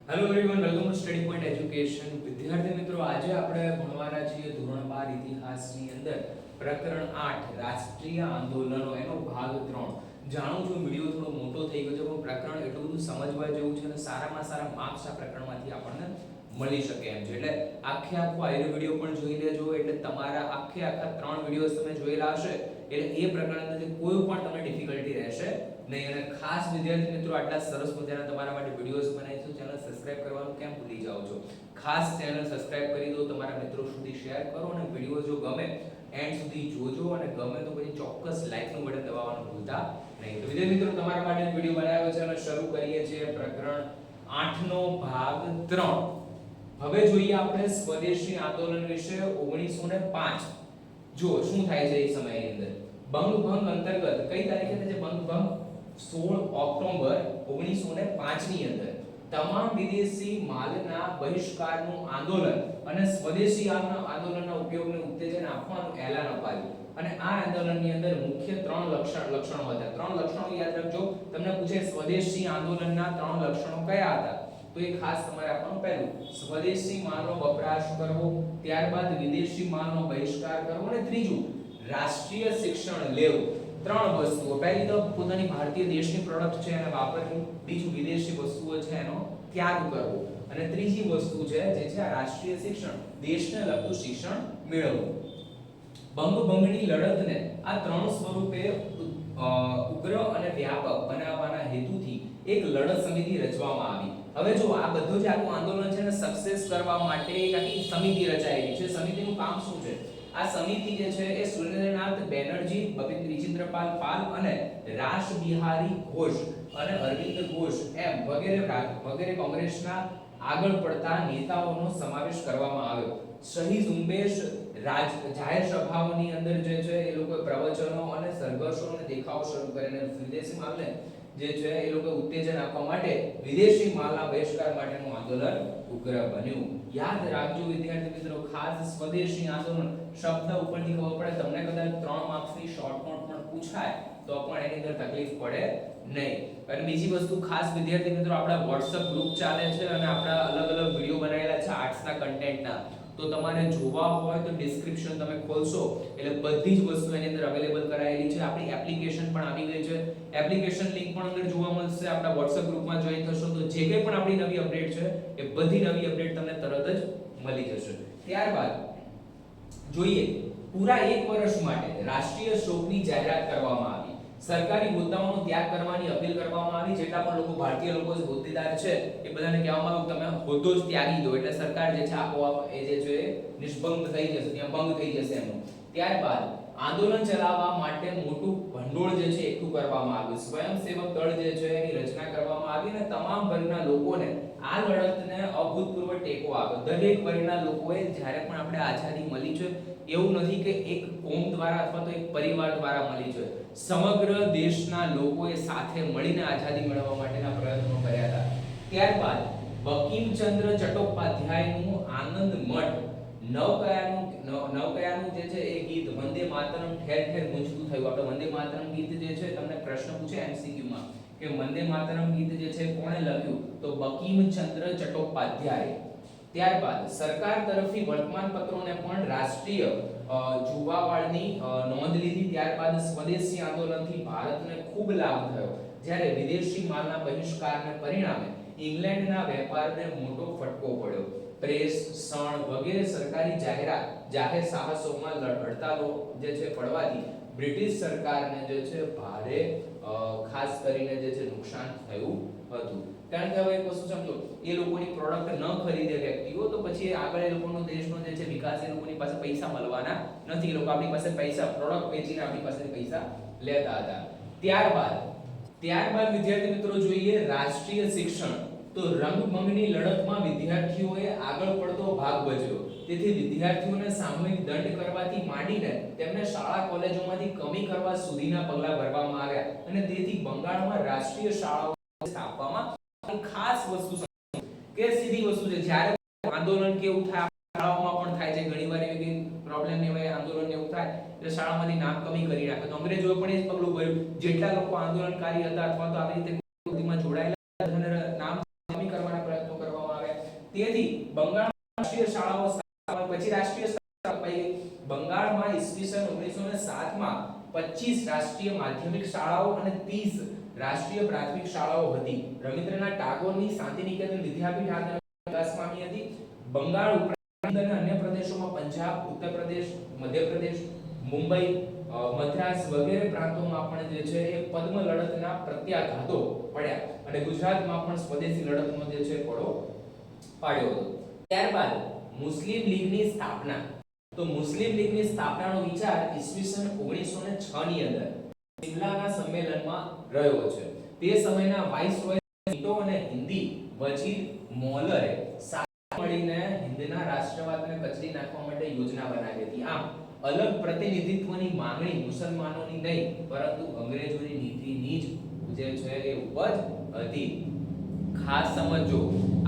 Hello everyone, welcome to study point education. વિદ્યાર્થી મિત્રો, આજે આપણે ભણવાના છીએ ધોરણ 12 ઇતિહાસની અંદર પ્રકરણ 8 રાષ્ટ્રીય આંદોલનો એનો ભાગ 3. જાણું છું વિડિયો થોડો મોટો થઈ ગયો છે, પણ પ્રકરણ એટલું બધું સમજવા જેવું છે અને સારામાં સારા માર્ક્સ આ પ્રકરણમાંથી આપણને મળી શકે એમ છે. એટલે આખો આયરો વિડિયો પણ જોઈ લેજો, એટલે તમારા આખા 3 વિડિયોઝ તમે જોયેલા હશે એટલે એ પ્રકરણમાંથી કોઈ પણ તમને ડિફિકલ્ટી રહેશે નહીં. અને ખાસ વિદ્યાર્થી મિત્રો, આટલા સરસ મજાના તમારા માટે વિડિયોઝ બનાવી છે, ચેનલ સબસ્ક્રાઇબ કરવાનું કેમ ભૂલી જાઓ છો? ખાસ ચેનલ સબસ્ક્રાઇબ કરી દો, તમારા મિત્રો સુધી શેર કરો અને વિડિયો જો ગમે એન્ડ સુધી જોજો અને ગમે તો પછી ચોક્કસ લાઈક નું બટન દબાવવાનું ભૂલતા નહીં. તો વિદ્યાર્થી મિત્રો, તમારા માટે વિડિયો બનાવ્યો છે અને શરૂ કરીએ છીએ પ્રકરણ 8 નો ભાગ 3. હવે જોઈએ આપણે સ્વદેશી આંદોલન વિશે 1905. જો શું થાય છે એ સમયની અંદર બંગભંગ અંતર્ગત કઈ તારીખે થાય છે બંગભંગ? 16 ઓક્ટોબર 1905 ની અંદર તમામ વિદેશી માલના બહિષ્કારનું આંદોલન અને સ્વદેશી આંદોલનના ઉપયોગને ઉત્તેજન આપવાનું એલાન અપાયું. અને આ આંદોલનની અંદર મુખ્ય 3 લક્ષણો હતા. 3 લક્ષણો યાદ રાખજો. તમને પૂછે સ્વદેશી આંદોલનના 3 લક્ષણો કયા હતા, તો એ ખાસ તમારે આપવાનું. પહેલું, સ્વદેશી માલનો વપરાશ કરવો, ત્યારબાદ વિદેશી માલનો બહિષ્કાર કરવો અને ત્રીજું, રાષ્ટ્રીય શિક્ષણ લેવું. 3 વસ્તુઓ. પહેલી તો પોતાની ભારતીય દેશની પ્રોડક્ટ છે એને વાપરવી, બીજું વિદેશી વસ્તુઓ છે એનો ત્યાગ કરવો અને ત્રીજી વસ્તુ છે જે છે રાષ્ટ્રીય શિક્ષણ, દેશને લગતું શિક્ષણ મેળવવું. બંગભંગની લડતને આ 3 સ્વરૂપે ઉગ્ર અને વ્યાપક બનાવવાના હેતુથી એક લડત સમિતિ રચવામાં આવી. હવે જો આ બધું જે આખું આંદોલન છે ને સક્સેસ કરવા માટે એક આખી સમિતિ રચાયેલી છે. સમિતિનું કામ શું છે? આ સમિતિ જે છે એ સુરેન્દ્રનાથ બેનર્જી, બપિન વિચિત્રપાલ પાલ અને રાસ બિહારી ઘોષ અને અરવિંદ ઘોષ એમ વગેરે કોંગ્રેસના આગળ પડતા નેતાઓનો સમાવેશ કરવામાં આવ્યો. સહી ઝુંબેશ જાહેર સભાઓની અંદર જે છે એ લોકો પ્રવચનો અને સંઘર્ષો અને દેખાવો શરૂ કરીને વિદેશી માલને જે છે એ લોકો ઉત્તેજન આપવા માટે વિદેશી માલના બહિષ્કાર માટેનું આંદોલન ઉગ્ર બન્યું. યાદ રાખજો વિદ્યાર્થી મિત્રો, ખાસ સ્વદેશી આંદોલન શબ્દ ઉપરથી ખબર પડે. તમને કદાચ 3 માર્ક્સની શોર્ટ નોટ પણ પૂછાય તો પણ એની અંદર તકલીફ પડે નહીં. અને બીજી વસ્તુ ખાસ વિદ્યાર્થી મિત્રો, આપણા WhatsApp ગ્રુપ ચાલે છે અને આપણા અલગ અલગ વિડિયો બનાવેલા છે આર્ટ્સના કન્ટેન્ટના. તો તમારે જોવા હોય તો ડિસ્ક્રિપ્શન તમે ખોલશો એટલે બધી જ વસ્તુ એની અંદર અવેલેબલ કરાયેલી છે. આપણી એપ્લિકેશન પણ આવી ગઈ છે. એપ્લિકેશન લિંક પણ અંદર જોવા મળશે. આપણા WhatsApp ગ્રુપમાં જોઈન થશો તો જે કંઈ પણ આપણી નવી અપડેટ છે એ બધી નવી અપડેટ તમને તરત જ મળી જશે. ત્યારબાદ જોઈએ, પૂરા 1 વર્ષ માટે રાષ્ટ્રીય શોકની જાહેરાત કરવામાં આવી. સરકારી હોદ્દાઓનો ત્યાગ કરવાની અપીલ કરવામાં આવી. જેટલા પણ લોકો ભારતીય લોકો હોદ્દેદાર છે એ બધાને કહેવામાં આવ્યું તમે હોદ્દો જ ત્યાગી દો, એટલે સરકાર જે છે આપોઆપ એ જે છે નિષ્ભંગ થઈ જશે, ત્યાં ભંગ થઈ જશે એમનું. ત્યારબાદ આંદોલન ચલાવવા માટે મોટું ભંડોળ જે છે એકઠું કરવામાં આવ્યું. સ્વયંસેવક દળ જે છે એની રચના કરવામાં આવી અને તમામ વર્ગના લોકોને આ લડતને અભૂતપૂર્વ ટેકો આપ્યો. દરેક વર્ગના લોકોએ જ્યારે પણ આપણે આઝાદી મળી છે એવું નથી કે એક કોમ દ્વારા અથવા તો એક પરિવાર દ્વારા મળી છે. સમગ્ર દેશના લોકોએ સાથે મળીને આઝાદી મેળવવા માટેના પ્રયત્નો કર્યા હતા. ત્યારબાદ બંકિમચંદ્ર ચટ્ટોપાધ્યાયનું આનંદ મઠ નવકયાનું જે છે એ ગીત વંદે માતરમ ઠેર ઠેર ગુંજતું થયું. આપણે વંદે માતરમ ગીત જે છે તમને પ્રશ્ન પૂછે MCQ માં કે વંદે માતરમ ગીત જે છે કોણે લખ્યું, તો બંકિમચંદ્ર ચટ્ટોપાધ્યાય. ત્યારબાદ સરકાર તરફથી વર્તમાન પત્રોને પણ રાષ્ટ્રીય જુવાવાળની નોંધ લીધી. ત્યારબાદ સ્વદેશી આંદોલનથી ભારતને ખૂબ લાભ થયો. જ્યારે વિદેશી માલના બહિષ્કારને પરિણામે ઇંગ્લેન્ડના વેપારને મોટો ફટકો પડ્યો. પ્રેસ, શણ વગેરે સરકારી જાહેર સાહસોમાં હડતાલો જે છે પડવાથી બ્રિટિશ સરકારને જે છે ભારે ખાસ કરીને જે છે નુકસાન થયું હતું. કારણ કે હવે એક વસ્તુ સમજો, એ લોકોની પ્રોડક્ટ ન ખરીદે વ્યક્તિઓ તો પછી આગળ એ લોકોનો દેશનો જે છે વિકાસ, એ લોકોની પાસે પૈસા મળવાના નથી. એ લોકો આપણી પાસે પૈસા પ્રોડક્ટ વેચીને આપણી પાસેથી પૈસા લેતા હતા. ત્યારબાદ વિદ્યાર્થી મિત્રો જોઈએ રાષ્ટ્રીય શિક્ષણ. તો રંગભંગની લડતમાં વિદ્યાર્થીઓએ આગળ પડતો ભાગ ભજવ્યો. તેથી વિદ્યાર્થીઓને સામૂહિક દંડ કરવાથી માંડીને તેમને શાળા કોલેજોમાંથી કમી કરવા સુધીના પગલાં ભરવામાં આવ્યા અને તેથી બંગાળમાં રાષ્ટ્રીય શાળાઓ સ્થાપવામાં. ખાસ વસ્તુ કે સીધી વસ્તુ છે, જ્યારે આંદોલન કેવું થાય શાળાઓમાં પણ થાય છે, ઘણીવાર એવી પ્રોબ્લેમ ને હોય આંદોલન એવું થાય એટલે શાળામાંથી નામ કમી કરી નાખે. તો અંગ્રેજોએ પણ એ જ પગલું ભર્યું. જેટલા લોકો આંદોલનકારી હતા અથવા તો આવી રીતે જોડાયેલા નામ કમી કરવાના પ્રયત્નો કરવામાં તેથી બંગાળ રાષ્ટ્રીય શાળાઓ પછી રાષ્ટ્રીય બંગાળમાં ઈસવીસન 1907 માં 25 રાષ્ટ્રીય માધ્યમિક શાળાઓ અને 30 રાષ્ટ્રીય પ્રાથમિક શાળાઓ હતી. રવિન્દ્રનાથ ટાગોરની શાંતિનિકેતન વિદ્યાપીઠ આ વિકાસ પામી હતી. બંગાળ ઉપરાંત અન્ય પ્રદેશોમાં પંજાબ, ઉત્તર પ્રદેશ, મધ્ય પ્રદેશ, મુંબઈ, મદ્રાસ વગેરે પ્રાંતોમાં પણ જે છે એ પદ્મ લડતના પ્રત્યાઘાતો પડ્યા અને ગુજરાતમાં પણ સ્વદેશી લડતનો જે છે પડો પાડ્યો હતો. ત્યારબાદ મુસ્લિમ લીગની સ્થાપના. તો મુસ્લિમ લીગની સ્થાપનાનો વિચાર ઈસવીસન 1906 ની અંદર સિમલાના સંમેલનમાં રહ્યો છે. તે સમયના વાઇસરોય ટીટો અને હિન્દી વજીર મોલરે સાથે મળીને હિન્દના રાષ્ટ્રવાદને કચડી નાખવા માટે યોજના બનાવી હતી. આમ અલગ પ્રતિનિધિત્વની માંગણી મુસલમાનોની નહીં પરંતુ અંગ્રેજોની નીતિની જ જે છે એ ઉપજ હતી. ખાસ સમજો,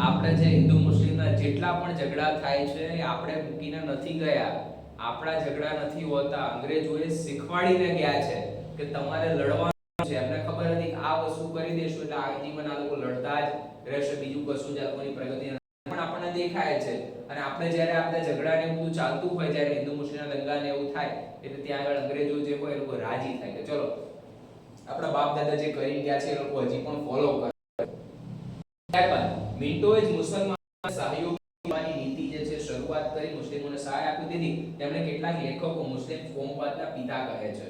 આપણે જે હિન્દુ મુસ્લિમના જેટલા પણ ઝઘડા થાય છે એ આપણે મૂકીને નથી ગયા. આપણા ઝઘડા નથી હોતા, અંગ્રેજોએ શીખવાડીને ગયા છે કે તમારે લડવાનું છે. એમને ખબર હતી કે આ વસ્તુ કરી દેશું એટલે આજીવન આ લોકો લડતા જ રહેશે, બીજું કશું જ લોકોની પ્રગતિ પણ આપણને દેખાય છે. અને આપણે જ્યારે આપણે ઝઘડા ને બધું ચાલતું હોય, જ્યારે હિન્દુ મુસ્લિમના દંગા ને એવું થાય એટલે ત્યાં આગળ અંગ્રેજો જે હોય એ લોકો રાજી થાય કે ચલો આપણા બાપ દાદા જે કરી ગયા છે એ લોકો હજી પણ ફોલો કરે. ત્યારબાદ મિન્ટોએ જ મુસલમાન સહયોગની નીતિ જે છે શરૂઆત કરી, મુસ્લિમોને સહાય આપી દીધી. તેમણે કેટલાક લેખકો મુસ્લિમ કોમવાદના પિતા કહે છે.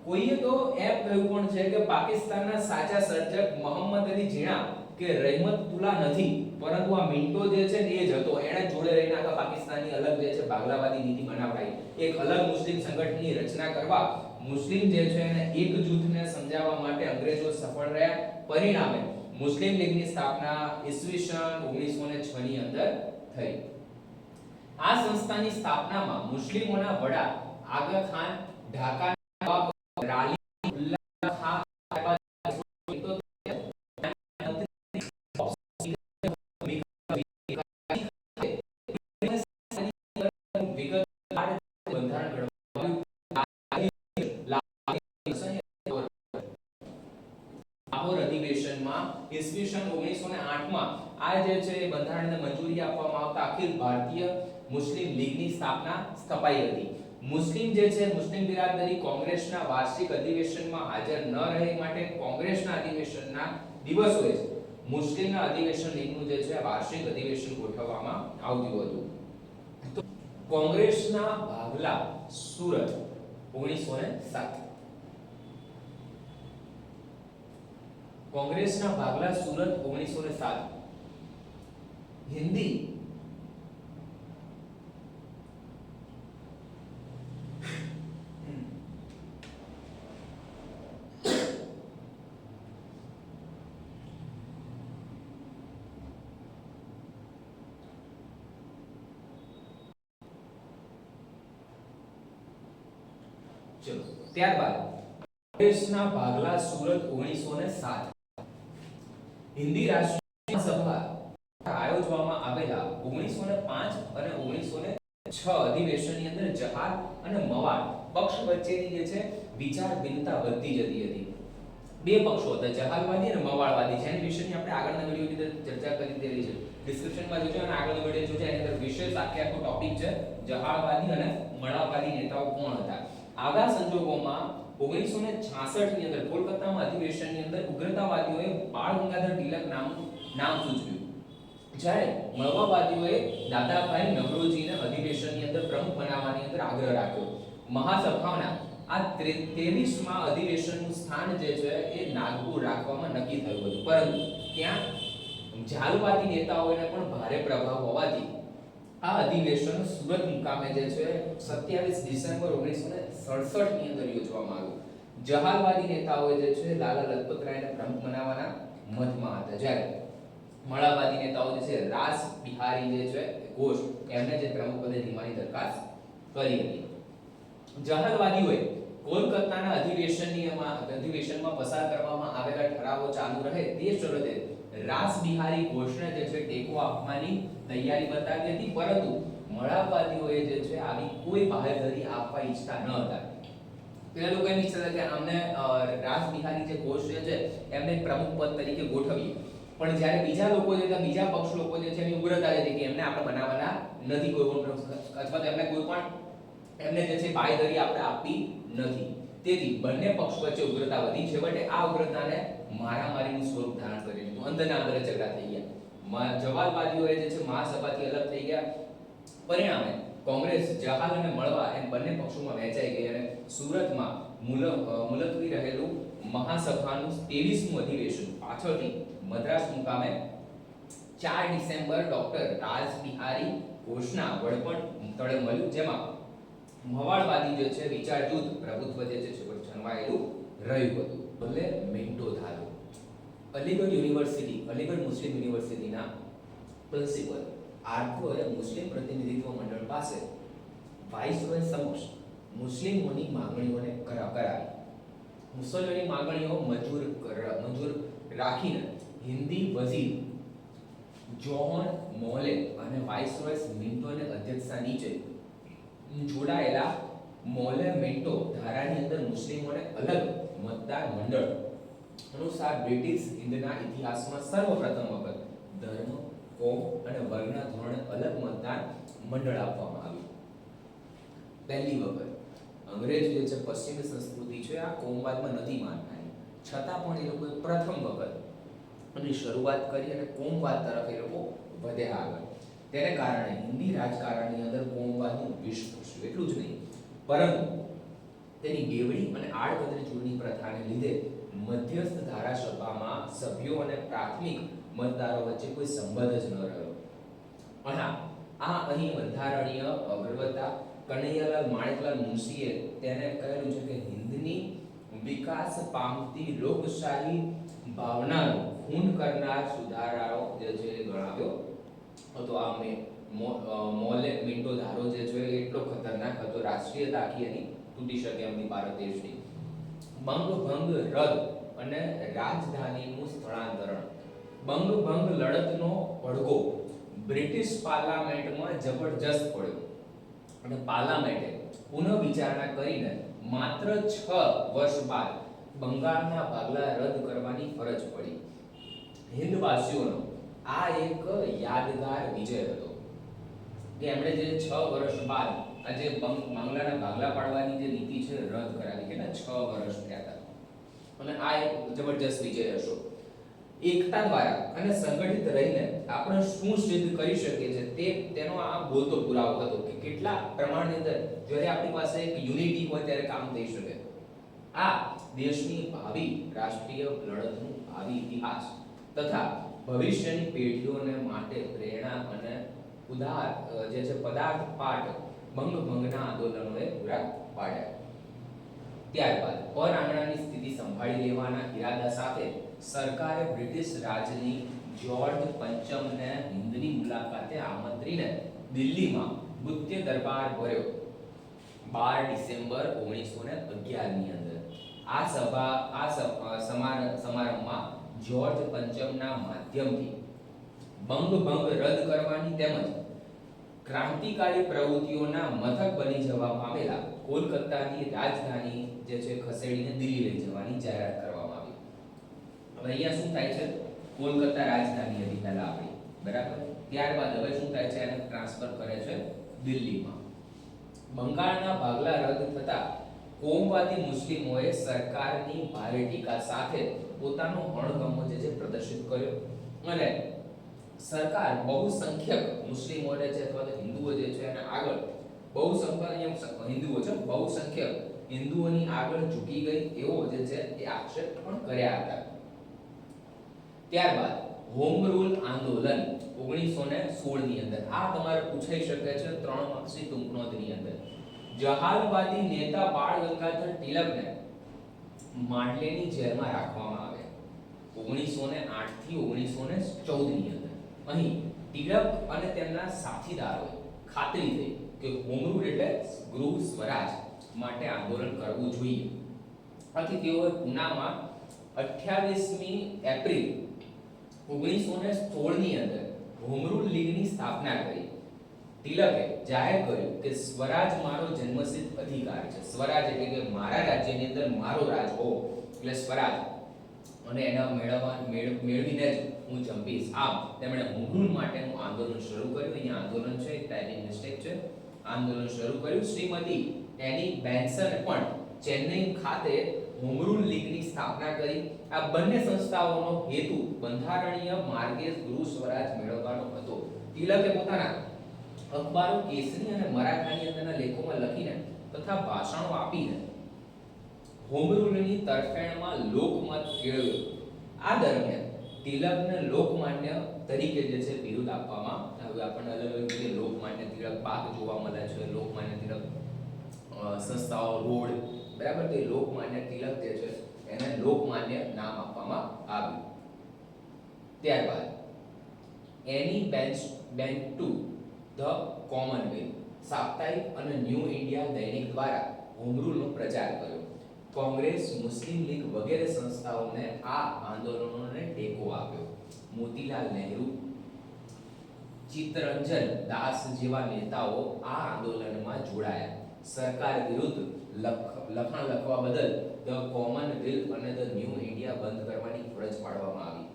કોઈએ તો એમ કહ્યું પણ છે કે પાકિસ્તાનના સાચા સર્જક મોહમ્મદ અલી જીણા કે રહેમતુલ્લાહ નથી, પરંતુ આ મિન્ટો જે છે એ જ હતો. એણે જોડે રહીને આખા પાકિસ્તાનની અલગ જે છે ભાગલાવાદી નીતિ બનાવડાઈ. એક અલગ મુસ્લિમ સંગઠનની રચના કરવા, મુસ્લિમ જે છે એને એક જૂથને સમજાવવા માટે અંગ્રેજો સફળ રહ્યા. પરિણામે મુસ્લિમ લીગની સ્થાપના ઈસવીસન 1906 ની અંદર થઈ. આ સંસ્થાની સ્થાપનામાં મુસ્લિમોના વડા આગા ખાન, ઢાકા નવાબ રાલી ઉલ્લાહ ખાન ઈસવીસન 1908 માં આ જે છે બંધારણને મંજૂરી આપવામાં આવતા અખિલ ભારતીય મુસ્લિમ લીગની સ્થાપના સ્થપાઈ હતી. મુસ્લિમ જે છે મુસ્લિમ બિરાદરી કોંગ્રેસના વાર્ષિક અધિવેશનમાં હાજર ન રહે માટે કોંગ્રેસના અધિવેશનના દિવસોએ મુસ્લિમના અધિવેશન લીગનું જે છે વાર્ષિક અધિવેશન ગોઠવવામાં આવતું હતું. તો કોંગ્રેસના ભાગલા સુરત 1907. કોંગ્રેસના ભાગલા સુરત 1907. હિન્દી ચલો ત્યારબાદ કોંગ્રેસના ભાગલા સુરત 1907. હિન્દી રાષ્ટ્રીય સભા આયોજવામાં આવેલા 1905 અને 1906 અધિવેશનની અંદર જહાલ અને મવાડ પક્ષ વચ્ચેની જે છે વિચાર ભિન્નતા વધતી જતી હતી. બે પક્ષો હતા, જહાલવાદી અને મવાડવાદી, જેની વિશેની આપણે આગળના વિડિયોની અંદર ચર્ચા કરી દેલી છે. ડિસ્ક્રિપ્શનમાં જોજો અને આગળનો વિડિયો જોજો, એની અંદર વિશેષ આખો ટોપિક છે જહાલવાદી અને મવાડવાદી નેતાઓ કોણ હતા. આવા સંજોગોમાં 1966 ની અંદર કોલકાતામાં અધિવેશનની અંદર ઉગ્રતાવાદીઓએ બાળ ગંગાધર તિલક નામ સૂચવ્યું, જ્યારે મળવાવાદીઓએ દાદાભાઈ નવરોજીને અધિવેશનની અંદર પ્રમુખ બનાવવાની અંદર આગ્રહ રાખ્યો. મહાસભાના આ 23માં અધિવેશનનું સ્થાન જે છે એ નાગપુર રાખવામાં નક્કી થયું હતું, પરંતુ ત્યાં જાલવાદી નેતાઓને પણ ભારે પ્રભાવ હોવાથી આ અધિવેશન સુરત મુકામે જે છે 27 ડિસેમ્બર 1967 ની અંદર યોજવામાં આવ્યું. જહાલવાદી નેતાઓએ જે છે લાલા લજપત રાયને પ્રમુખ બનાવવાના મતમાં હતા, જ્યારે મળાવાદી નેતાઓ જે છે રાસ બિહારી જે છે ઘોષ એમને જે પ્રમુખ પદે નિમવાની દરખાસ્ત કરી હતી. જહાલવાદીઓએ કોલકાતાના અધિવેશનમાં પસાર કરવામાં આવેલા ઠરાવો ચાલુ રહે તે શરતે રાસ બિહારી ઘોષને જે છે ટેકો આપવાની તૈયારી બતાવી હતી, પરંતુ મળાવાદીઓએ જે છે આવી કોઈ બાહેધરી આપવા ઈચ્છતા ન હતા. પેલા લોકો એમ ઈચ્છતા કે અમને રાસ બિહારી જે ઘોષ છે એમને પ્રમુખ પદ તરીકે ગોઠવીએ, પણ જ્યારે બીજા લોકો જે હતા, બીજા પક્ષ લોકો જે છે એની ઉગ્રતા હતી કે એમને આપણે બનાવવાના નથી કોઈ પણ અથવા તો એમને કોઈ પણ એમને જે છે બાંયધરી આપણે આપી નથી. તેથી બંને પક્ષ વચ્ચે ઉગ્રતા વધી. છેવટે આ ઉગ્રતાને મારામારીનું સ્વરૂપ ધારણ કરી લીધું. અંદરના અંદર ઝઘડા થઈ ગયા. જવાલવાદીઓએ જે છે મહાસભાથી અલગ થઈ ગયા. પરિણામે કોંગ્રેસ જહાલ અને મળવા એમ બંને પક્ષોમાં વહેંચાઈ ગઈ અને સુરતમાં મુલતવી રહેલું મહાસભાનું 23મું અધિવેશન પાછળથી મદ્રાસ મુકામે 4 ડિસેમ્બર ડોક્ટર રાજબિહારી ઘોષના વડપણ તળે મળ્યું, જેમાં મવાળવાદી જે છે વિચાર જૂથ પ્રભુત્વ જે છે જન્માયેલું રહ્યું હતું. ભલે મિન્ટો ધારો અલીગઢ યુનિવર્સિટી, અલીગઢ મુસ્લિમ યુનિવર્સિટીના પ્રિન્સિપલ આર્થરે મુસ્લિમ પ્રતિનિધિત્વ મંડળ પાસે વાઇસરોય સમક્ષ મુસ્લિમોની માંગણીઓને કરાવી. મુસ્લિમોની માંગણીઓ મંજૂર રાખીને હિન્દી વઝીર જોન મોલે અને વાઇસરોય મિન્ટોને અધ્યક્ષતા નીચે જોડાયેલા મોલે મિન્ટો ધારાની અંદર મુસ્લિમોને અલગ મતદાર મંડળ અનુસાર બ્રિટિશ હિન્દના ઇતિહાસમાં સર્વપ્રથમ વખત ધર્મ, કોમ અને વર્ગના ધોરણે અલગ મતદાન મંડળ આપવામાં આવ્યું. પહેલી વખત અંગ્રેજ જે છે પશ્ચિમી સંસ્કૃતિ છે આ કોમવાદમાં નથી માનતા, છતાં પણ એ લોકોએ પ્રથમ વખત એની શરૂઆત કરી અને કોમવાદ તરફ એ લોકો વધ્યા આગળ. તેને કારણે હિન્દી રાજકારણની અંદર કોમવાદનું વિષ થયું. એટલું જ નહીં, પરંતુ તેની બેવડી અને આડકતરી ચૂંટણી પ્રથાને લીધે મધ્યસ્થ ધારાસભામાં સભ્યો અને પ્રાથમિક મતદારો વચ્ચે કોઈ સંબંધ જ ન રહ્યો. અને આ અહીં બંધારણીય અગ્રવતા કનૈયાલાલ માણેકલાલ મુનશીએ તેને કહેલું છે કે હિન્દની વિકાસ પામતી લોકશાહી ભાવનાનો ખૂન કરનાર સુધારાઓ જે છે ગણાવ્યો હતો. આ મોલે મિન્ટો ધારો જે છે એટલો ખતરનાક હતો, રાષ્ટ્રીયતા આખી એની તૂટી શકે એમની ભારત દેશની. બંગભંગ રદ અને રાજધાનીનું સ્થળાંતરણ. બંગભંગ લડતનો પડઘો બ્રિટિશ પાર્લામેન્ટમાં જબરજસ્ત પડ્યો અને પાર્લામેન્ટે પુનઃ વિચારણા કરીને માત્ર 6 વર્ષ બાદ બંગાળના ભાગલા રદ કરવાની ફરજ પડી. હિન્દવાસીઓનો આ એક યાદગાર વિજય હતો કે એમણે જે 6 વર્ષ બાદ આ જે બાંગ્લાના ભાગલા પાડવાની જે નીતિ છે રદ કરાવી, કે 6 વર્ષ થયા હતા. અને આ એક જબરજસ્ત વિજય હતો. એકતા દ્વારા અને સંગઠિત રહીને આપણે શું સિદ્ધ કરી શકીએ છીએ તે તેનો આ બોલતો પુરાવો હતો કે કેટલા પ્રમાણની અંદર જ્યારે આપણી પાસે એક યુનિટી હોય ત્યારે કામ થઈ શકે. આ દેશની ભાવિ રાષ્ટ્રીય લડતનું ભાવિ ઇતિહાસ તથા ભવિષ્યની પેઢીઓને માટે પ્રેરણા અને ઉદાર જે છે પદાર્થ પાઠ બંગભંગના આંદોલનોએ પૂરા પાડ્યા. ત્યારબાદ પર આંગણાની સ્થિતિ સંભાળી લેવાના ઇરાદા સાથે સરકારે બ્રિટિશ રાજની જ્યોર્જ પંચમને હિન્દની મુલાકાતે આમંત્રીને દિલ્હીમાં ગુપ્ત દરબાર ભર્યો 12 ડિસેમ્બર 1911 ની અંદર. આ સમારંભમાં જ્યોર્જ પંચમના માધ્યમથી બંગભંગ રદ કરવાની તેમજ ક્રાંતિકારી પ્રવૃત્તિઓના મથક બની જવા પામેલા કોલકાતાની રાજધાની જે છે ખસેડીને દિલ્હી લઈ જવાની જાહેરાત કરવામાં આવી. હવે અહીંયા શું થાય છે, કોલકાતા રાજધાની હતી પહેલા આપણી, બરાબર. ત્યારબાદ હવે શું થાય છે, એને ટ્રાન્સફર કરે છે દિલ્હીમાં. બંગાળના ભાગલા રદ થતા કોમવાદી મુસ્લિમોએ સરકારની ભારે ટીકા સાથે પોતાનો અણગમો જે છે પ્રદર્શિત કર્યો અને સરકાર બહુસંખ્યક મુસ્લિમોને છે અથવા તો હિન્દુઓ જે છે એને આગળ બહુસંખ્યક હિન્દુઓની આગળ ઝૂકી ગઈ એવો જે છે એ આક્ષેપ પણ કર્યા હતા. ત્યારબાદ હોમ રૂલ આંદોલન 1916 ની અંદર આ તમારે પૂછાઈ શકે છે 3 માર્ક્સની ટૂંક નોંધની અંદર. જહાલવાદી નેતા બાળ ગંગાધર તિલકને માંડલેની જેલમાં રાખવામાં આવ્યા 1908 થી 1914 ની અંદર. અહીં તિલક અને તેમના સાથીદારોએ ખાતરી થઈ કે હોમ રૂલ એટલે ગૃહ સ્વરાજ માટે આંદોલન કરવું જોઈએ. આથી તેઓએ પૂનામાં 28મી એપ્રિલ 1916 ની અંદર હોમ રૂલ લીગની સ્થાપના કરી. તિલકે જાહેર કર્યું કે સ્વરાજ મારો જન્મસિદ્ધ અધિકાર છે. સ્વરાજ એટલે કે મારા રાજ્યની અંદર મારો રાજ હો એટલે સ્વરાજ. અને એના મેળવીને જ હું જંપીશ. આમ તેમણે હોમ રૂલ માટેનું આંદોલન શરૂ કર્યું. અહીંયા આંદોલન છે, ટાઈપિંગ મિસ્ટેક છે. આંદોલન શરૂ કર્યું. શ્રીમતી એની બેન્સન પણ ચેન્નઈ ખાતે હોમ રૂલ લીગની સ્થાપના કરી. આ બંને સંસ્થાઓનો હેતુ બંધારણીય માર્ગે ગૃહ સ્વરાજ મેળવવાનો હતો. તિલકે પોતાના અખબારો કેસરી અને મરાઠાની અંદરના લેખોમાં લખીને તથા ભાષણો આપીને હોમ રૂલની તરફેણમાં લોકમત કેળવ્યો. આ દરમિયાન તિલકને લોકમાન્ય તરીકે જે છે બિરુદ આપવામાં આવ્યું. આપણને અલગ અલગ રીતે લોકમાન્ય તિલક પાક જોવા મળે છે, લોકમાન્ય તિલક સંસ્થાઓ, રોડ, બરાબર. તો લોકમાન્ય તિલક જે છે એને લોકમાન્ય નામ આપવામાં આવ્યું. ત્યારબાદ એની બેન્ચ ટુ ધ કોમનવેલ્થ સાપ્તાહિક અને ન્યૂ ઇન્ડિયા દૈનિક દ્વારા હોમ રૂલનો પ્રચાર કર્યો. કોંગ્રેસ, મુસ્લિમ લીગ વગેરે સંસ્થાઓને આ આંદોલનોને ટેકો આપ્યો. મોતીલાલ નહેરુ, ચિત્તરંજન દાસ જેવા નેતાઓ આ આંદોલનમાં જોડાયા. સરકાર વિરુદ્ધ લખાણ લખવા બદલ ધ કોમનવેલ્થ અને ધ ન્યૂ ઇન્ડિયા બંધ કરવાની ફરજ પાડવામાં આવી.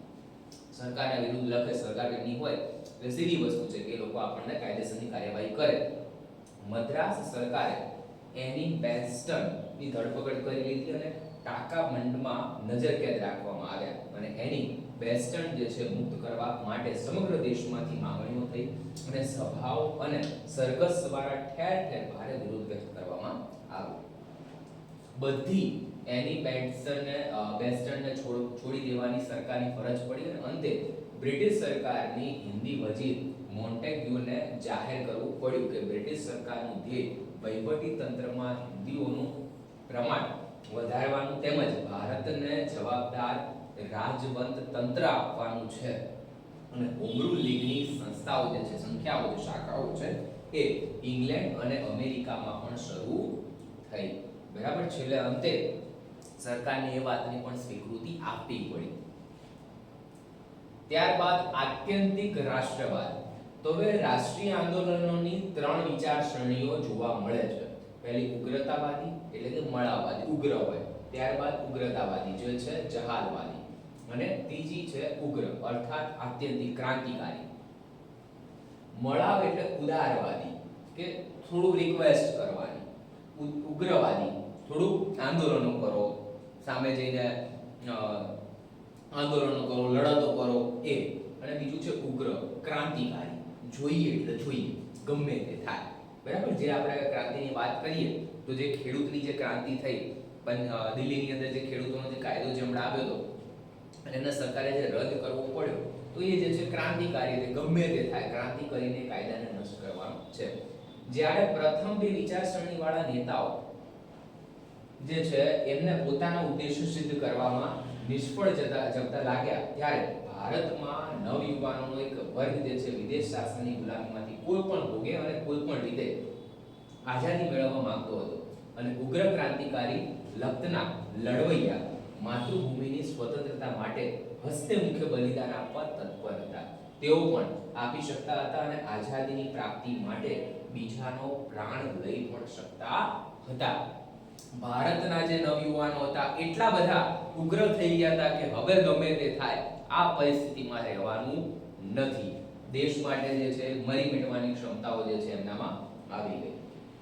સરકારના વિરુદ્ધ લખે, સરકાર ની હોય એટલે સીધી વસ્તુ છે કે લોકો આપણને કાયદેસરની કાર્યવાહી કરે. મદ્રાસ સરકારે એની બેન્સ્ટન ની ધરપકડ કરી લીધી અને ટાકામંડમાં નજરકેદ રાખવામાં આવ્યા. અને એની બેન્સ્ટન જે છે મુક્ત કરવા માટે સમગ્ર દેશમાંથી માંગણીઓ થઈ અને સભાઓ અને સરઘસ દ્વારા ઠેર ઠેર ભારે વિરોધ વ્યક્ત કરવામાં આવ્યો. બધી એની બેન્સ્ટનને છોડી દેવાની સરકારની ફરજ પડી અને અંતે બ્રિટિશ સરકારની હિન્દી વજીર મોન્ટેગ્યુને જાહેર કરવું પડ્યું કે બ્રિટિશ સરકારનું ધ્યેય વહીવટી તંત્રમાં હિન્દીઓનું પ્રમાણ વધારવાનું તેમજ ભારતને જવાબદાર રાજવંત તંત્ર આપવાનું છે. અને હોમ રૂલ લીગની સંસ્થાઓ જે છે, સંખ્યાઓ, શાખાઓ છે એ ઇંગ્લેન્ડ અને અમેરિકામાં પણ શરૂ થઈ. બરાબર. છેલ્લે અંતે સરકારને એ વાતની પણ સ્વીકૃતિ આપવી પડી. ત્યારબાદ આત્યંતિક રાષ્ટ્રવાદ. તો હવે રાષ્ટ્રીય આંદોલનોની ત્રણ વિચારસરણીઓ જોવા મળે છે. પહેલી ઉગ્રતાવાદી એટલે કે મળાવાદી, ઉગ્ર હોય. ત્યારબાદ ઉગ્રતાવાદી જે છે જહાલવાદી, અને ત્રીજી છે ઉગ્ર અર્થાત આત્યંતિક ક્રાંતિકારી. મળાવ એટલે ઉદારવાદી કે થોડું રિક્વેસ્ટ કરવાની. ઉગ્રવાદી થોડું આંદોલનો કરો, સામે જઈને આંદોલનો કરો, લડતો કરો એ. અને બીજું છે ઉગ્ર ક્રાંતિકારી, જોઈએ એટલે જોઈએ, ગમે તે થાય. બરાબર. જે આપણે ક્રાંતિની વાત કરીએ તો જે ખેડૂતની જે ક્રાંતિ થઈ, પણ દિલ્હીની અંદર જે ખેડૂતોનો જે કાયદો જે હમણાં આવ્યો હતો અને એને સરકારે જે રદ કરવો પડ્યો, તો એ જે છે ક્રાંતિકારી, એટલે ગમે તે થાય, ક્રાંતિ કરીને કાયદાને નષ્ટ કરવાનો છે. જ્યારે પ્રથમ બે વિચારસરણી વાળા નેતાઓ જે છે એમને પોતાના ઉદ્દેશ્ય સિદ્ધ કરવામાં નિષ્ફળ જતા લાગ્યા, ત્યારે ભારતમાં નવયુવાનોનો એક વર્ગ જે છે વિદેશ શાસનની ગુલામીમાંથી કોઈ પણ ભોગે અને કોઈ પણ રીતે આઝાદી મેળવવા માંગતો હતો. અને ઉગ્ર ક્રાંતિકારી લખતના લડવૈયા માતૃભૂમિની સ્વતંત્રતા માટે હસ્તે મુખ્ય બલિદાન આપવા તત્પર હતા. તેઓ પણ આપી શકતા હતા અને આઝાદીની પ્રાપ્તિ માટે બીજાનો પ્રાણ લઈ પણ શકતા હતા. ભારતના જે નવયુવાનો હતા એટલા બધા ઉગ્ર થઈ ગયા હતા કે હવે ગમે તે થાય, આ પરિસ્થિતિમાં રહેવાનું નથી. દેશ માટે જે છે મરી મિટવાની ક્ષમતાઓ જે છે એમનામાં આવી ગઈ.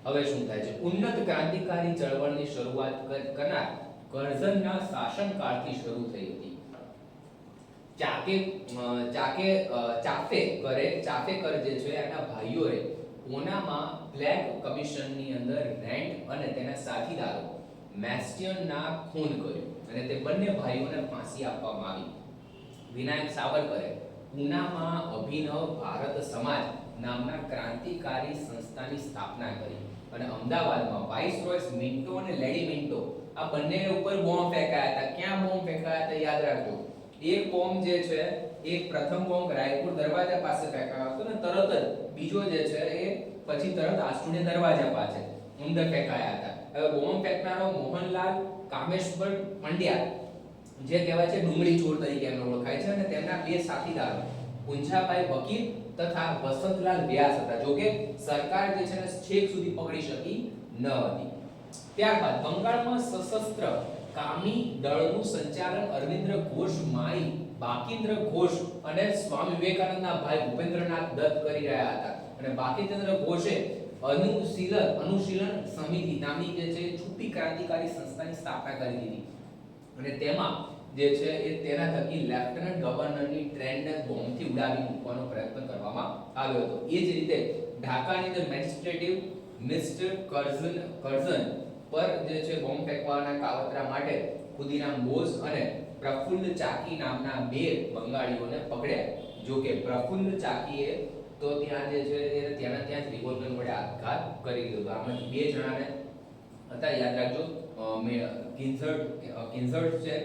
હવે શું થાય છે? ઉન્નત ક્રાંતિકારી ચળવળની શરૂઆત કરનાર કરઝનના શાસનકાળથી શરૂ થઈ હતી. ચાફેકર જે છે એના ભાઈઓએ પૂનામાં બ્લેક કમિશનની અંદર રેન્ડ અને તેના સાથીદારો મેસ્ટિયનના ખૂન કર્યું અને તે બંને ભાઈઓને ફાંસી આપવામાં આવી. વિનાયક સાવરકરે પૂનામાં અભિનવ ભારત સમાજ નામના ક્રાંતિકારી સંસ્થાની સ્થાપના કરી અને અમદાવાદમાં વાઇસરોય મિન્ટો અને લેડી મિન્ટો આ બંને ઉપર બોમ્બ ફેંકાયા હતા. ક્યાં બોમ્બ ફેંકાયા હતા યાદ રાખજો. એક બોમ્બ જે છે એક પ્રથમ બોમ્બ રાયપુર દરવાજા પાસે ફેંકાયો હતો ને તરત જ બીજો જે છે એ પછી તરત આસ્ટુડિયા દરવાજા પાસે અંદર ફેંકાયા હતા. હવે બોમ્બ ફેંકનારો મોહનલાલ કામેશ્વર પંડ્યા જે કહેવાય છે ડુંગળી ચોર તરીકે એમને ઓળખાય છે અને તેમના બે સાથીદારો પુંજાભાઈ વકીલ તથા વસંતલાલ વ્યાસ હતા. જોકે સરકાર જે છે છેક સુધી પકડી શકી ન હતી. ત્યારબાદ બંગાળમાં સશસ્ત્ર કામી દળનું સંચાલન અરવિંદ્ર ઘોષ માઈ બાકીન્દ્ર ઘોષ અને સ્વામી વિવેકાનંદના ભાઈ ભૂપેન્દ્રનાથ દત્ત કરી રહ્યા હતા. અને બાકીન્દ્ર ઘોષે અનુશીલન સમિતિ નામની જે છે છૂટી ક્રાંતિકારી સંસ્થાની સ્થાપના કરી દીધી. અને તેમાં જે છે એ તેના થકી લેફ્ટનન્ટ ગવર્નરની ટ્રેનને બોમ્બથી ઉડાવી મૂકવાનો પ્રયત્ન કરવામાં આવ્યો હતો. એ જ રીતે ઢાકાની અંદર મેજિસ્ટ્રેટિવ મિસ્ટર કર્ઝન પર જે છે બોમ્બ ફેંકવાના કાવતરા માટે ખુદીરામ બોઝ અને પ્રફુલ્લ ચાકી નામના બે બંગાળીઓને પકડ્યા. જો કે પ્રફુલ્લ ચાકીએ તો ત્યાં જે છે એ ત્યાં જ રિવોલ્વર વડે આઘાત કરી દીધો. આમાંથી બે જણાને હતા, યાદ રાખજો. કિન્ઝર્ટ છે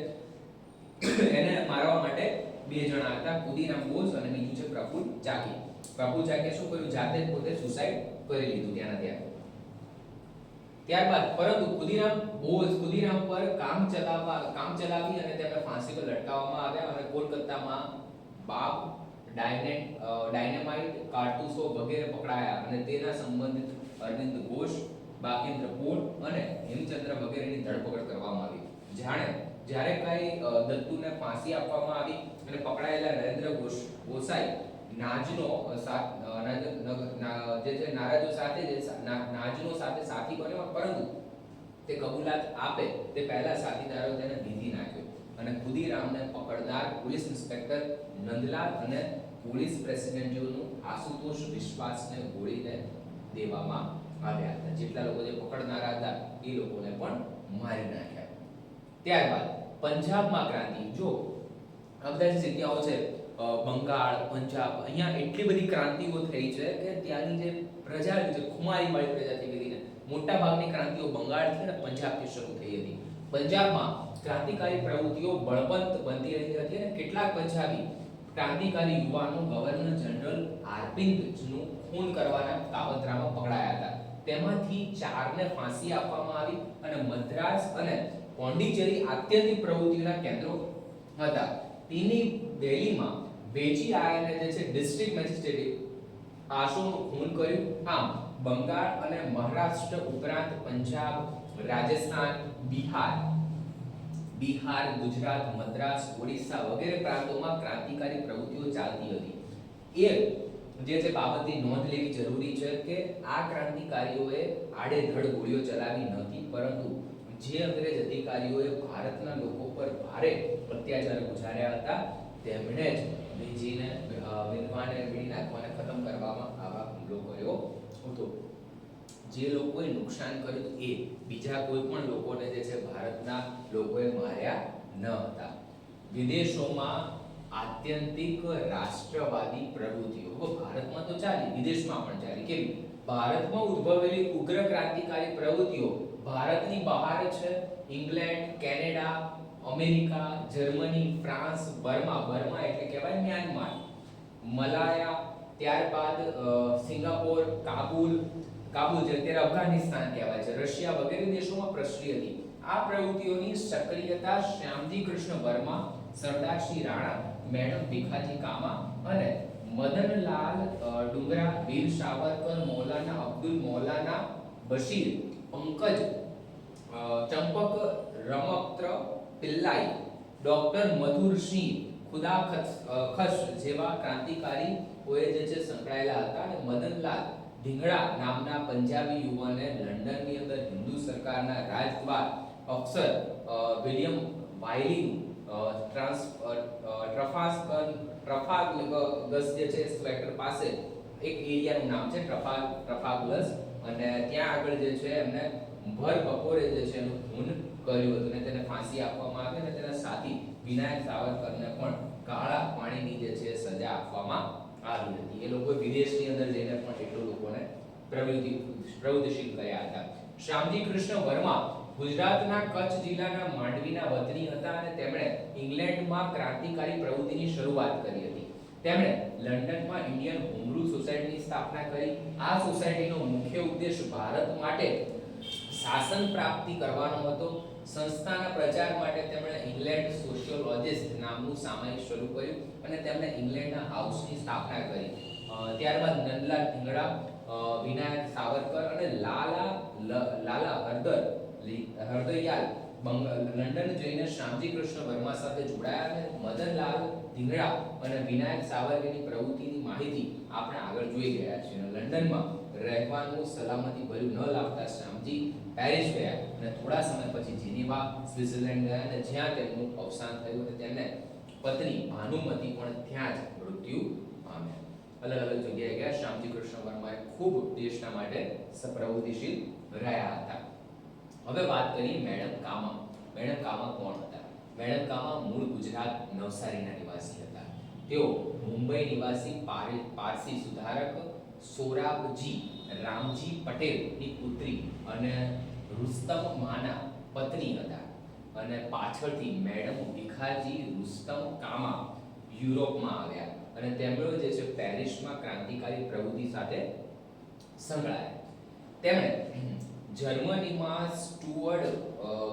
એને મારવા માટે બે જણા હતા, ખુદીરામ બોઝ અને બીજું છે પ્રફુલ્લ ચાકી. પ્રફુલ્લ ચાકીએ શું કર્યું? જાતે જ પોતે સુસાઇડ કરી લીધું ત્યાં. ત્યારબાદ પરંતુ ખુદીરામ પર કામ ચલાવી અને તેમને ફાંસી પર લટકાવવામાં આવ્યા અને કોલકાતામાં બાબ ડાયનેમાઇટ કારતૂસો વગેરે પકડાયા અને તેના સંબંધિત અરવિંદ ઘોષ, બાકીન્દ્ર પૂર અને હેમચંદ્ર વગેરેની ધરપકડ કરવામાં આવી. જ્યારે કઈ દત્તુને ફાંસી આપવામાં આવી અને પકડાયેલા નરેન્દ્ર ગોસાઈ નાજનો સાથે સાથી બન્યો, પરંતુ તે કબૂલાત આપે તે પહેલા સાથીદારો તેને ભીંધી નાખ્યો અને ખુદીરામને પકડનાર પોલીસ ઇન્સ્પેક્ટર નંદલાલ અને પોલીસ પ્રેસિડેન્ટનું આશુતોષ વિશ્વાસને ગોળીને દેવામાં આવ્યા હતા. જેટલા લોકો જે પકડનારા હતા એ લોકોને પણ મારી નાખ્યા. ત્યારબાદ પંજાબમાં ક્રાંતિ. જો આ બધા જે જગ્યાઓ છે બંગાળ, પંજાબ, અહીંયા એટલી બધી ક્રાંતિઓ થઈ છે કે ત્યાંની જે પ્રજા છે ખુમારી વાળી પ્રજા થઈ ગઈ. મોટા ભાગની ક્રાંતિઓ બંગાળથી અને પંજાબથી શરૂ થઈ હતી. પંજાબમાં ક્રાંતિકારી પ્રવૃત્તિઓ બળવંત બનતી રહી હતી અને કેટલાક પંજાબી ક્રાંતિકારી યુવાનો ગવર્નર જનરલ આરપિંદનું ખૂન કરવાના કાવતરામાં પકડાયા હતા. તેમાંથી 4ને ફાંસી આપવામાં આવી અને મદ્રાસ અને પોંડિચેરી આત્યંતિક પ્રવૃત્તિઓના કેન્દ્રો હતા. તેની દિલ્હીમાં વેચી આયાને જે છે ડિસ્ટ્રિક્ટ મેજિસ્ટ્રેટે આશોનું ખૂન કર્યું. આમ બંગાળ અને મહારાષ્ટ્ર ઉપરાંત પંજાબ, રાજસ્થાન, બિહાર, ગુજરાત, મદ્રાસ, ઓડિશા વગેરે પ્રાંતોમાં ક્રાંતિકારી પ્રવૃત્તિઓ ચાલતી હતી. એ જે છે બાબતની નોંધ લેવી જરૂરી છે કે આ ક્રાંતિકારીઓએ આડેધડ ગોળીઓ ચલાવી નથી, પરંતુ જે અંગ્રેજ અધિકારીઓએ ભારતના લોકો પર ભારે અત્યાચાર ગુજાર્યા હતા તેમણે જ બીજીને વિધવાને વીણી નાખવાને ખતમ કરવામાં આવા હુમલો કર્યો હતો. જે લોકોએ નુકસાન કર્યું એ બીજા કોઈ પણ લોકોને જે છે ભારતના લોકોએ માર્યા ન હતા. વિદેશોમાં આત્યંતિક રાષ્ટ્રવાદી પ્રવૃત્તિઓ ભારતમાં તો ચાલી, વિદેશમાં પણ ચાલી. કેવી? ભારતમાં ઉદ્ભવેલી ઉગ્ર ક્રાંતિકારી પ્રવૃત્તિઓ ભારતની બહાર છે England, Canada, America, Germany, France, Burma એટલે કહેવાય મ્યાનમાર, મલાયા, ત્યારબાદ સિંગાપોર, કાબુલ જે અત્યારે અફઘાનિસ્તાન કહેવાય છે, રશિયા વગેરે દેશોમાં પ્રસરી હતી. આ પ્રવૃત્તિઓની સક્રિયતા શ્યામજી કૃષ્ણ વર્મા, સરદારસિંહ રાણા, મેડમ ભીખાજી કામા અને મદનલાલ ડુંગરા, વીર સાવરકર, મૌલાના અબ્દુલ મૌલાના બશીર, પંકજ ચંપક રમત્ર પિલ્લાઈ, ડોક્ટર મધુરસિંહ ખુદાખશ જેવા ક્રાંતિકારીઓએ જે છે સંકળાયેલા હતા. અને મદનલાલ ઢીંગડા નામના પંજાબી યુવાને લંડનની અંદર હિન્દુ સરકારના રાજદ્વાર અફસર વિલિયમ વાયલીનું ટ્રફાલ્ગસ જે છે સ્ક્વેર પાસે એક એરિયાનું નામ છે ટ્રફાલ્ગસ, અને ત્યાં આગળ જે છે એમને ભર બપોરે જે છે એનું ખૂન કર્યું હતું અને તેને ફાંસી આપવામાં આવી અને તેના સાથી વિનાયક સાવરકરને પણ કાળા પાણીની જે છે સજા આપવામાં આવી હતી. એ લોકો વિદેશની અંદર જઈને પણ એટલું લોકોને પ્રવૃત્તિશીલ કર્યા હતા. શ્યામજી કૃષ્ણ વર્મા ગુજરાતના કચ્છ જિલ્લાના માંડવીના વતની હતા અને તેમણે ઇંગ્લેન્ડમાં ક્રાંતિકારી પ્રવૃત્તિની શરૂઆત કરી હતી. તેમણે લંડનમાં ઇન્ડિયન હોમ રૂલ સોસાયટીની સ્થાપના કરી. આ સોસાયટીનો મુખ્ય ઉદ્દેશ ભારત માટે શાસન પ્રાપ્તિ કરવાનો હતો. સંસ્થાના પ્રચાર માટે તેમણે ઇંગ્લેન્ડ સોશિયોલોજિસ્ટ નામનું સામયિક શરૂ કર્યું અને તેમણે ઇંગ્લેન્ડના હાઉસની સ્થાપના કરી. ત્યારબાદ નંદલાલ ઢીંગડા, વિનાયક સાવરકર અને લાલા હરદયાલ લંડન જઈને શ્યામજી કૃષ્ણ વર્મા સાથે જોડાયા અને મદનલાલ ધીંગડા અને વિનાયક સાવરકરની પ્રવૃત્તિની માહિતી આપણે આગળ જોઈ ગયા છીએ. લંડનમાં રહેવાનું સલામતી ભર્યું ન લાગતા શ્યામજી પેરિસ ગયા અને થોડા સમય પછી જેનીવા સ્વિટ્ઝરલેન્ડ ગયા અને જ્યાં તેમનું અવસાન થયું અને તેમને પત્ની ભાનુમતી પણ ત્યાં જ મૃત્યુ પામ્યા. અલગ અલગ જગ્યાએ ગયા. શ્યામજી કૃષ્ણ વર્માએ ખૂબ દેશના માટે પ્રવૃત્તિશીલ રહ્યા હતા. હવે વાત કરીએ મેડમ કામા. મેડમ કામા કોણ હતા? મેડમ કામા મૂળ ગુજરાત નવસારીના નિવાસી હતા. તેઓ મુંબઈ નિવાસી પારસી સુધારક સોરાબજી રામજી પટેલની પુત્રી અને રુસ્તમ માના પત્ની હતા અને પાછળથી મેડમ ભીખાજી રુસ્તમ કામા યુરોપમાં આવ્યા અને તેમણે જે છે પેરિસમાં ક્રાંતિકારી પ્રવૃત્તિ સાથે સંકળાયા. તેમણે જર્મનીમાં સ્ટુઅર્ટ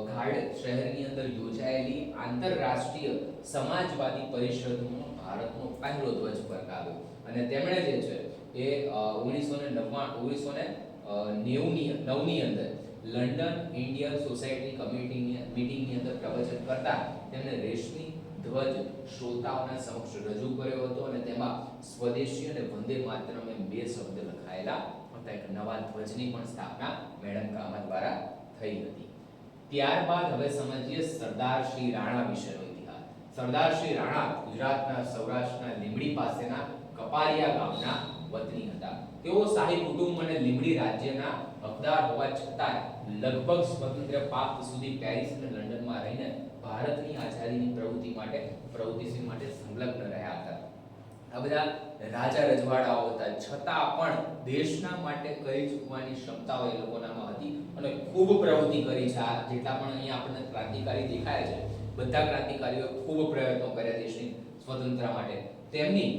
ગાર્ડ શહેરની અંદર યોજાયેલી આંતરરાષ્ટ્રીય સમાજવાદી પરિષદનો ભારતનો પહેલો ધ્વજ ફરકાવ્યો અને તેમણે જે છે એ 1990 ની અંદર લંડન ઇન્ડિયન સોસાયટી મીટિંગની અંદર પ્રવચન કરતા તેમણે રેશમી ધ્વજ શ્રોતાઓના સમક્ષ રજૂ કર્યો હતો અને તેમાં સ્વદેશી અને વંદે માતરમ એમ બે શબ્દ લખાયેલા હતા. એક નવા ધ્વજની પણ સ્થાપના મેડમ કામા દ્વારા થઈ હતી. ત્યારબાદ હવે સમજીએ સરદાર શ્રી રાણા વિશેનો ઇતિહાસ. સરદાર શ્રી રાણા ગુજરાતના સૌરાષ્ટ્રના લીંબડી પાસેના કપારિયા ગામના વતની હતા. તેઓ શાહી કુટુંબ અને લીંબડી રાજ્યના હકદાર હોવા છતાં લગભગ સ્વતંત્ર પ્રાપ્ત સુધી પેરિસ અને લંડનમાં રહીને ભારતની આઝાદીની પ્રવૃત્તિશીલ માટે સંલગ્ન રહ્યા હતા. આ બધા રાજા રજવાડાઓ હતા છતાં પણ દેશના માટે કરી ચૂકવાની ક્ષમતાઓ એ લોકોનામાં હતી અને ખૂબ પ્રવૃત્તિ કરી છે. આ જેટલા પણ અહીંયા આપણને ક્રાંતિકારી દેખાય છે બધા ક્રાંતિકારીઓએ ખૂબ પ્રયત્નો કર્યા દેશની સ્વતંત્રતા માટે. તેમની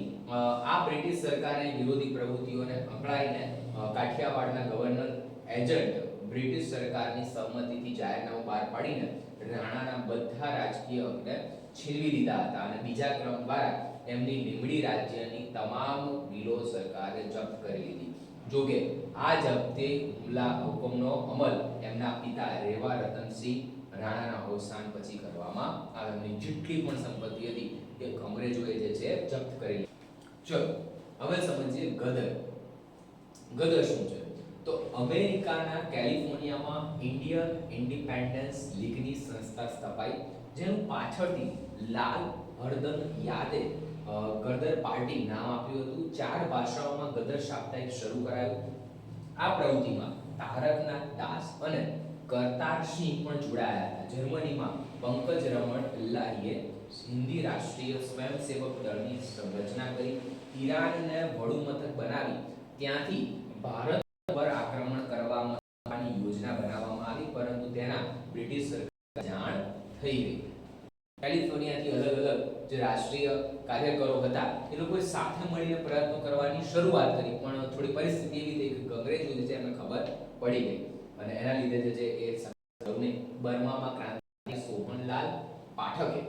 આ બ્રિટિશ સરકારની વિરોધી પ્રવૃત્તિઓને અકળાઈને કાઠિયાવાડના ગવર્નર એજન્ટ બ્રિટિશ સરકારની સહમતિથી જાહેરનામું બહાર પાડીને રાણાના બધા રાજકીય હકને છીનવી લીધા હતા અને બીજા ક્રમ દ્વારા એમની લીંબડી રાજ્યની તમામ મિલો સરકારે જપ્ત કરી લીધી. જોકે આ જપ્તી હુકમનો અમલ એમના પિતા રેવા રતનસિંહ રાણાના અવસાન પછી કરવામાં આવ્યો. એમની જેટલી પણ સંપત્તિ હતી એ અંગ્રેજોએ જે છે જપ્ત કરી લીધી. ચલો હવે સમજીએ ગદર. ગદર શું છે? તો અમેરિકાના કેલિફોર્નિયામાં ઇન્ડિયન ઇન્ડિપેન્ડન્સ લીગની સંસ્થા સ્થપાઈ જેનું પાછળથી લાલ હરદન યાદે ગદર પાર્ટી નામ આપ્યું હતું. 4 ભાષાઓમાં ગદર સાપ્તાહિક શરૂ કરાયું. આ પ્રવૃત્તિમાં તારકનાથ દાસ અને કરતારસિંહ પણ જોડાયા હતા. જર્મનીમાં પંકજ રમણ પિલ્લાઈએ હિન્દી રાષ્ટ્રીય સ્વયંસેવક દળની રચના કરી. ઈરાનને વડુમથક બનાવી ત્યાંથી ભારત પર આક્રમણ કરવાની યોજના બનાવવામાં આવી પરંતુ તેના બ્રિટિશ સરકાર જાણ થઈ ગઈ. કેલિફોર્નિયાથી અલગ અલગ જે રાષ્ટ્રીય કાર્યકરો હતા એ લોકોએ સાથે મળીને પ્રયત્નો કરવાની શરૂઆત કરી પણ થોડી પરિસ્થિતિ એવી થઈ કે અંગ્રેજો જે છે એમને ખબર પડી ગઈ અને એના લીધે જે છે એ સૌને બર્મામાં ક્રાંતિકારી સોહનલાલ પાઠકે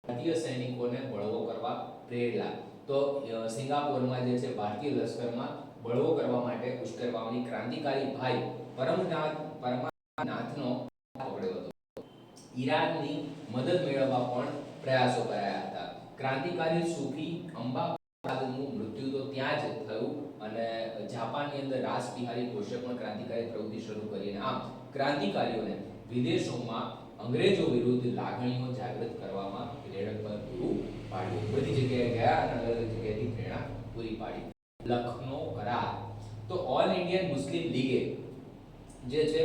ભારતીય સૈનિકોને બળવો કરવા પ્રેરેલા. તો સિંગાપોરમાં જે છે ભારતીય લશ્કરમાં બળવો કરવા માટે ઉશ્કેરવાની ક્રાંતિકારી ભાઈ પરમાનાથનો પકડ્યો હતો. ઈરાનની મદદ મેળવવા પણ પ્રયાસો કરાયા હતા. ક્રાંતિકારી સૂફી અંબાબાદનું મૃત્યુ તો ત્યાં જ થયું અને જાપાનની અંદર રાસબિહારી ઘોષે પણ ક્રાંતિકારી પ્રવૃત્તિ શરૂ કરી અને આમ ક્રાંતિકારીઓને વિદેશોમાં અંગ્રેજો વિરુદ્ધ લાગણીઓ જાગૃત કરવામાં પ્રેરક પૂરું પાડ્યું. બધી જગ્યાએ ગયા અને અલગ અલગ જગ્યાએથી પ્રેરણા પૂરી પાડી. લખનૌ કરાર. તો ઓલ ઇન્ડિયન મુસ્લિમ લીગે જે છે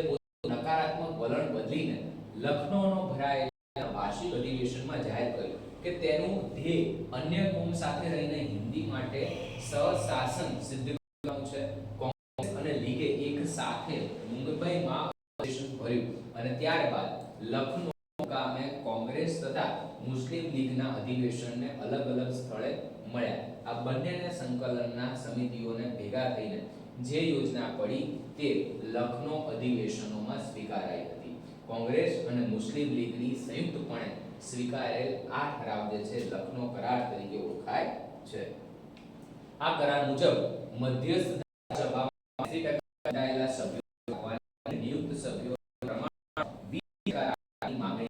નકારાત્મક વલણ બદલીને લખનૌનો ભરાયેલા વાર્ષિક અધિવેશનમાં જાહેર કર્યું કે તેનું ધ્યેય અન્ય કોમ સાથે રહીને હિન્દી માટે સહશાસન સિદ્ધ કરવાનું છે. કોંગ્રેસ અને લીગે એક સાથે મુંબઈમાં અધિવેશન ભર્યું અને ત્યારબાદ લખનૌ ગામે કોંગ્રેસ તથા મુસ્લિમ લીગના અધિવેશનને અલગ અલગ સ્થળે મળ્યા. આ બંનેને સંકલનના સમિતિઓને ભેગા થઈને જે યોજના પડી તે લખનૌ અધિવેશનોમાં સ્વીકારાઈ હતી. કોંગ્રેસ અને મુસ્લિમ લીગની સંયુક્તપણે સ્વીકારેલ આ ઠરાવ જે છે લખનૌ કરાર તરીકે ઓળખાય છે. આ કરાર મુજબ મધ્યસ્થ સભામાં 80% સભ્યો નિયુક્ત સભ્યો પ્રમાણ 20% માંગણી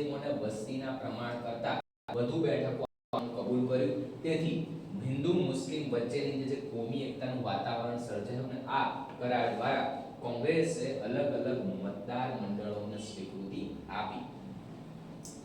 મુસ્લિમોને વસ્તીના પ્રમાણ કરતાં વધુ બેઠકો આપવાનું કબૂલ કર્યું. તેથી હિન્દુ મુસ્લિમ વચ્ચેની જે કોમી એકતાનું વાતાવરણ સર્જાયું અને આ કરાર દ્વારા કોંગ્રેસે અલગ અલગ મતદાર મંડળોને સ્વીકૃતિ આપી.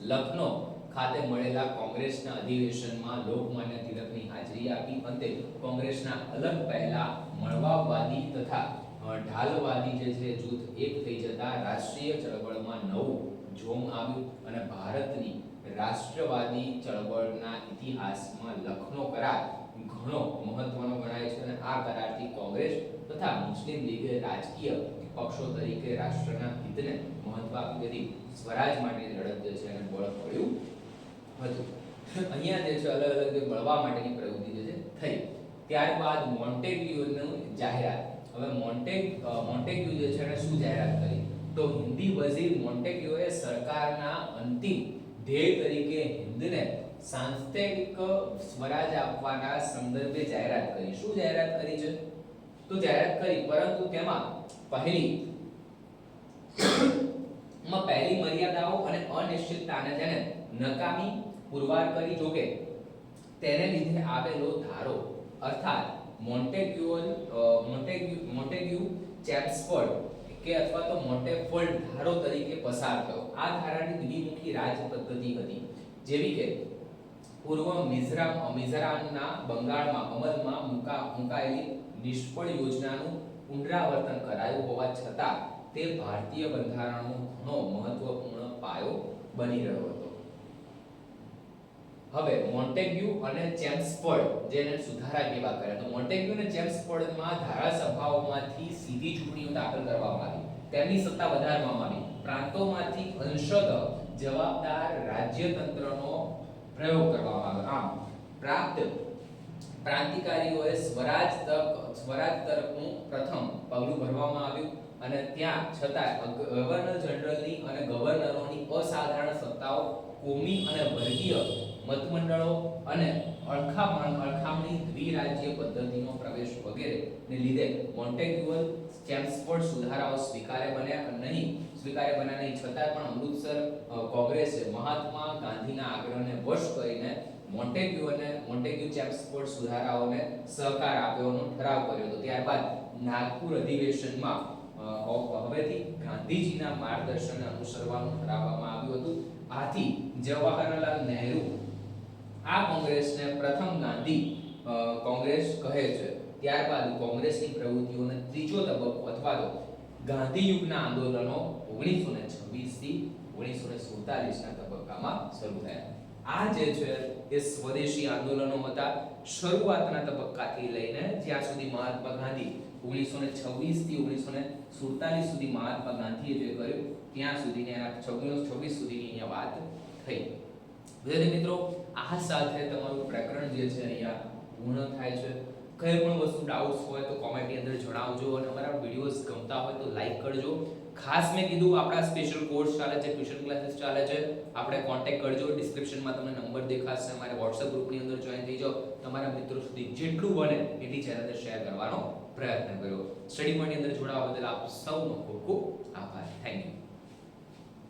લખનૌ ખાતે મળેલા કોંગ્રેસના અધિવેશનમાં લોકમાન્ય તિલકની હાજરી આપી. અંતે કોંગ્રેસના અલગ પહેલા મળવાવાદી તથા ઢાલવાદી જે છે જૂથ એક થઈ જતા રાષ્ટ્રીય ચળવળમાં નવું જોમ આવ્યું અને ભારતની રાષ્ટ્રવાદી ચળવળના ઇતિહાસમાં લખનૌ કરાર ઘણો મહત્વનો ગણાય છે અને આ કરારથી કોંગ્રેસ તથા મુસ્લિમ લીગે રાજકીય પક્ષો તરીકે રાષ્ટ્રના હિતને મહત્વ આપ્યું. તેથી સ્વરાજ માટેની લડત જે છે એને બળ મળ્યું હતું. અહીંયા જે છે અલગ અલગ મળવા માટેની પ્રવૃત્તિ જે છે થઈ. ત્યારબાદ મોન્ટેગ્યુની જાહેરાત. હવે મોન્ટેગ્યુ જે છે એને શું જાહેરાત કરી? તો હિન્દી વઝીર મોન્ટેગ્યુએ સરકારના અંતિમ ધ્યેય તરીકે હિન્દને સાંસ્કૃતિક સ્વરાજ આપવાના સંદર્ભે જાહેરાત કરી. શું જાહેરાત કરી છે? તો જાહેરાત કરી, પરંતુ તેમાં પહેલી મર્યાદાઓ અને અનિશ્ચિતતાને તેને નકામી પુરવાર કરી. જોકે તેને લીધે આવેલો ધારો અર્થાત મોન્ટેગ્યુ ચેમ્સફોર્ડ કે અથવા તો મોન્ટેફોર્ડ ધારો તરીકે પસાર થયો. આ ધારાની દ્વિમુખી રાજ પદ્ધતિ હતી, જેવી કે પૂર્વ મિઝોરામના બંગાળમાં અમલમાં મુકાયેલી નિષ્ફળ યોજનાનું પુનરાવર્તન કરાયું હોવા છતાં તે ભારતીય બંધારણનો ઘણો મહત્વપૂર્ણ પાયો બની રહ્યો હતો. હવે મોન્ટેગ્યુ અને ચેમ્સફોર્ડ જેને સુધારા કેવા કર્યા? તો મોન્ટેગ્યુ અને ચેમ્સફોર્ડમાં ધારાસભાઓમાંથી સીધી ચૂંટણીઓ દાખલ કરવામાં આવી, તેમની સત્તા વધારવામાં આવી, પ્રાંતોમાંથી અંશતઃ જવાબદાર રાજ્યતંત્રનો પ્રયોગ કરવામાં આવ્યો. આમ પ્રાંતિકારીઓએ સ્વરાજ તરફનું પ્રથમ પગલું ભરવામાં આવ્યું અને ત્યાં છતાં ગવર્નર જનરલની અને ગવર્નરોની અસાધારણ સત્તાઓ, કોમી અને વર્ગીય મતમંડળો અને અળખામણી દ્વિરાજ્ય પદ્ધતિનો પ્રવેશ વગેરેને લીધે મોન્ટેગ્યુઅલ ચેમ્સફોર્ડ સુધારાઓ સ્વીકાર્ય બન્યા નહીં, છતાં પણ અમૃતસર કોંગ્રેસે મહાત્મા ગાંધીના આગ્રહને વશ કરીને મોન્ટેગ્યુ ચેમ્સફોર્ડ સુધારાઓને સહકાર આપ્યોનો ઠરાવ કર્યો હતો. ત્યારબાદ નાગપુર અધિવેશનમાં હવેથી ગાંધીજીના માર્ગદર્શનને અનુસરવાનું ઠરાવવામાં આવ્યું હતું. આથી જવાહરલાલ નહેરુ આ કોંગ્રેસને પ્રથમ ગાંધી કોંગ્રેસ કહે છે. ત્યારબાદ કોંગ્રેસની પ્રવૃત્તિઓનો ત્રીજો તબક્કો અથવા તો ગાંધી યુગના આંદોલનો 1926 થી 1947ના તબક્કામાં શરૂ થયા. આ જે છે એ સ્વદેશી આંદોલનો હતા. શરૂઆતના તબક્કાથી લઈને જ્યાં સુધી મહાત્મા ગાંધી 1926 થી 1947 સુધી મહાત્મા ગાંધીએ જે કર્યું ત્યાં સુધીની 1926 સુધીની અહીંયા વાત થઈ. વિદ્યાર્થી મિત્રો, આ સાથે તમારું પ્રકરણ જે છે અહીંયા પૂર્ણ થાય છે. કઈ પણ વસ્તુ ડાઉટ્સ હોય તો કોમેન્ટની અંદર જણાવજો અને અમારા વિડિયોઝ ગમતા હોય તો લાઈક કરજો. ખાસ મેં કીધું આપણા સ્પેશિયલ કોર્સ ચાલે છે, ટ્યુશન ક્લાસીસ ચાલે છે, આપણે કોન્ટેક્ટ કરજો. ડિસ્ક્રિપ્શનમાં તમને નંબર દેખાશે. અમારા WhatsApp ગ્રુપની અંદર જોઈન થઈ જાઓ. તમારા મિત્રો સુધી જેટલું બને એટલી ચેનલને શેર કરવાનો પ્રયત્ન કરો. સ્ટડી પોઈન્ટની અંદર જોડાવા બદલ આપ સૌનો ખૂબ ખૂબ આભાર. Thank you.